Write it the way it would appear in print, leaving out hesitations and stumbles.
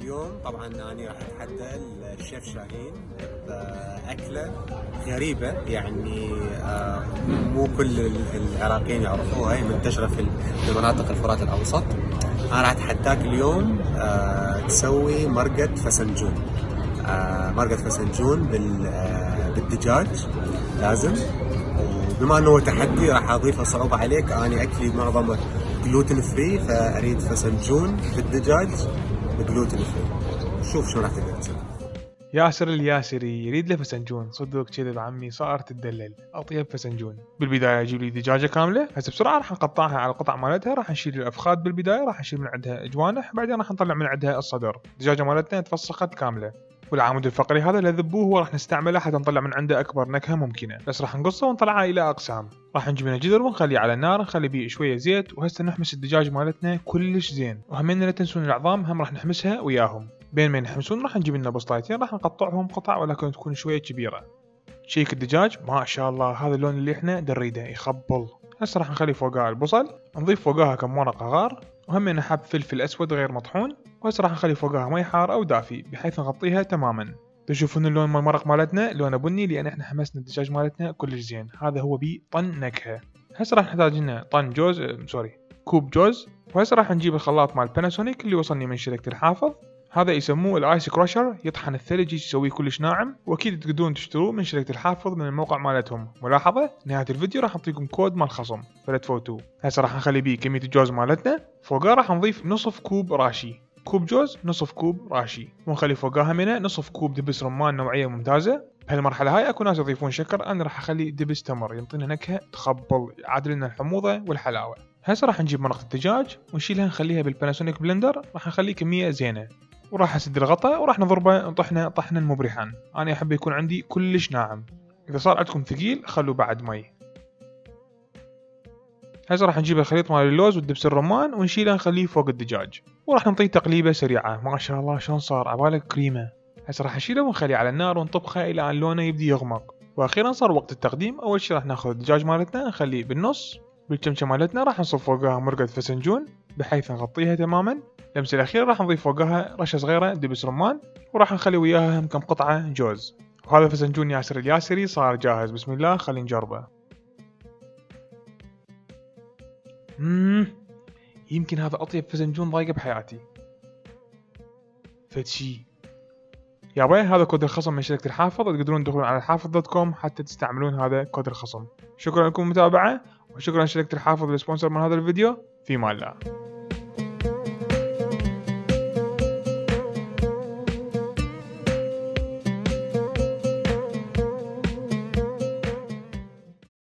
اليوم طبعا أنا راح أتحدى الشيف شاهين بأكلة غريبة، يعني مو كل العراقيين يعرفوها، هي منتشرة في مناطق الفرات الأوسط. أنا راح أتحداك اليوم تسوي مرقة فسنجون. مرقة فسنجون بالدجاج لازم. وبما انه هو تحدي راح اضيف صعوبة عليك، انا اكلي معظمه جلوتين فري، فاريد فسنجون بالدجاج بجلوتين فري. شوف شو راح تقدر تسوي. ياسر الياسري يريد له فسنجون. صدق كذب عمي، صار تدلل. اطيب فسنجون. بالبدايه اجيب لي دجاجه كامله، هسه بسرعه راح نقطعها على القطع مالتها. راح نشيل الافخاذ بالبدايه، راح نشيل من عندها جوانح، بعدين راح نطلع من عندها الصدر. الدجاجه مالتنا تفسخت كامله، والعمود الفقري هذا اللي ذبوه هو راح نستعمله حتى نطلع من عنده اكبر نكهه ممكنه، بس راح نقصه ونطلعها الى اقسام. راح نجيب لنا جدر ونخليه على النار، نخلي بيه شويه زيت، وهسه نحمس الدجاج مالتنا كلش زين. وهمين لا تنسون العظام، هم راح نحمسها وياهم. بين ما ينحمسون راح نجيب لنا بسطايتين، راح نقطعهم قطع ولكن تكون شويه كبيره. شيك الدجاج ما شاء الله، هذا اللون اللي احنا نريده يخبل. هسه راح نخلي فوقها البصل، نضيف فوقها كم ورقه غار، وهم حب فلفل اسود غير مطحون. وهسه راح نخلي فوقها مي حار او دافي بحيث نغطيها تماما. تشوفون اللون مال المرق مالتنا لونه بني، لان احنا حمسنا الدجاج مالتنا كلش زين. هذا هو بي طن نكهه. هسه راح نحتاج لنا طن جوز كوب جوز. وهسه راح نجيب الخلاط مال باناسونيك اللي وصلني من شركه الحافظ، هذا يسموه الايس كراشر، يطحن الثلج يسويه كلش ناعم. واكيد تقدرون تشتروه من شركه الحافظ من الموقع مالتهم. ملاحظه نهايه الفيديو راح نعطيكم كود مال خصم فلا تفوتوه. هسه راح نخلي بيه كميه الجوز مالتنا. فوقها راح نضيف نصف كوب راشي، كوب جوز نصف كوب راشي، ونخلي فوقها منه نصف كوب دبس رمان نوعيه ممتازه. بهالمرحله هاي اكو ناس يضيفون شكر، انا راح اخلي دبس تمر يعطينا نكهه تخبل، يعادل لنا الحموضه والحلاوه. هسه راح نجيب مرقه الدجاج ونشيلها نخليها بالباناسونيك بلندر، راح نخلي كميه زينه، وراح اسد الغطاء وراح نضربه نطحنه طحنا مبرحا. انا احب يكون عندي كلش ناعم، اذا صار عندكم ثقيل خلوا بعد مي. هسه راح نجيب الخليط مال اللوز والدبس الرمان ونشيله نخليه فوق الدجاج، وراح نعطيه تقليبه سريعه. ما شاء الله شلون صار عبالك كريمه. هسه راح نشيله ونخليه على النار ونطبخه الى ان لونه يبدي يغمق. واخيرا صار وقت التقديم. اول شي راح ناخذ الدجاج مالتنا نخليه بالنص، بالكمشة مالتنا راح نصب فوقها مرقة فسنجون بحيث نغطيها تماما. لمسة الأخيرة راح نضيف فوقها رشة صغيرة دبس رمان، وراح نخلي وياها هم كم قطعة جوز. وهذا فسنجون ياسر الياسري صار جاهز. بسم الله خلي نجربه. يمكن هذا أطيب فسنجون ضايقه بحياتي. فتشي يابا. هذا كود الخصم من شركة الحافظ، تقدرون تدخلون على الحافظ.com حتى تستعملون هذا كود الخصم. شكرا لكم المتابعة، وشكرا لشركة الحافظ للسبونسر من هذا الفيديو. في مال الله.